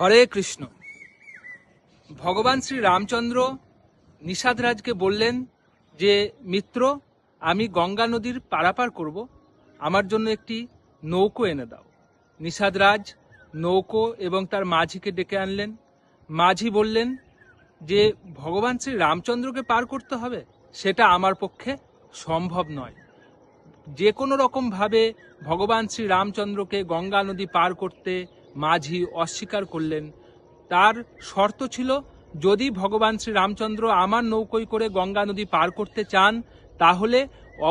হরে কৃষ্ণ। ভগবান শ্রী রামচন্দ্র নিষাদরাজকে বললেন যে মিত্র, আমি গঙ্গা নদীর পারাপার করব, আমার জন্য একটি নৌকো এনে দাও। নিষাদরাজ নৌকো এবং তার মাঝিকে ডেকে আনলেন। মাঝি বললেন যে ভগবান শ্রী রামচন্দ্রকে পার করতে হবে, সেটা আমার পক্ষে সম্ভব নয়। যে কোনো রকমভাবে ভগবান শ্রী রামচন্দ্রকে গঙ্গা নদী পার করতে মাঝি অস্বীকার করলেন। তার শর্ত ছিল, যদি ভগবান শ্রী রামচন্দ্র আমার নৌকোয় করে গঙ্গা নদী পার করতে চান, তাহলে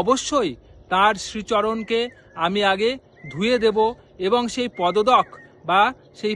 অবশ্যই তার শ্রীচরণকে আমি আগে ধুয়ে দেব এবং সেই পদদক বা সেই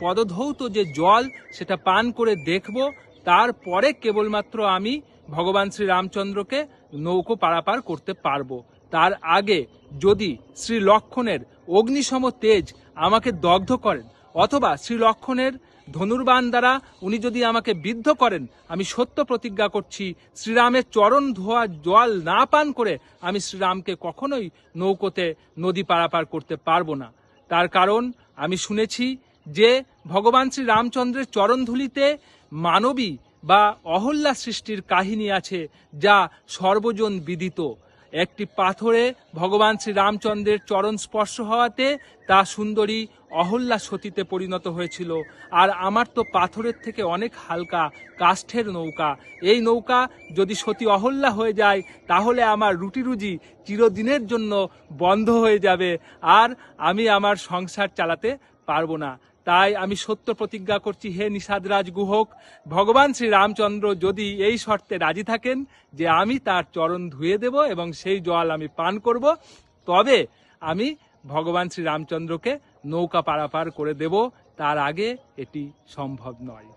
পদধৌত যে জল সেটা পান করে দেখব, তারপরে কেবলমাত্র আমি ভগবান শ্রী রামচন্দ্রকে নৌকো পারাপার করতে পারবো। তার আগে যদি শ্রী লক্ষণের অগ্নিসম তেজ আমাকে দগ্ধ করেন, অথবা শ্রী লক্ষণের ধনুর্বাণ দ্বারা উনি যদি আমাকে বিদ্ধ করেন, আমি সত্য প্রতিজ্ঞা করছি, শ্রীরামের চরণ ধোয়া জল না পান করে আমি শ্রীরামকে কখনোই নৌকোতে নদী পারাপার করতে পারবো না। তার কারণ আমি শুনেছি যে ভগবান শ্রী রামচন্দ্রের চরণধূলিতে মানবী বা অহল্যা সৃষ্টির কাহিনী আছে, যা সর্বজন বিদিত। একটি পাথরে ভগবান শ্রী রামচন্দ্রের চরণ স্পর্শ হওয়াতে তা সুন্দরী অহল্যা সতীতে পরিণত হয়েছিল। আর আমার তো পাথরের থেকে অনেক হালকা কাষ্ঠের নৌকা। এই নৌকা যদি সতী অহল্যা হয়ে যায়, তাহলে আমার রুটি রুজি চিরদিনের জন্য বন্ধ হয়ে যাবে, আর আমি আমার সংসার চালাতে পারবো না। তাই আমি সত্য প্রতিজ্ঞা করছি, হে নিষাদরাজ গুহক, ভগবান শ্রী রামচন্দ্র যদি এই শর্তে রাজি থাকেন যে আমি তার চরণ ধুয়ে দেব এবং সেই জল আমি পান করব, তবে আমি ভগবান শ্রী রামচন্দ্রকে নৌকা পারাপার করে দেব। তার আগে এটি সম্ভব নয়।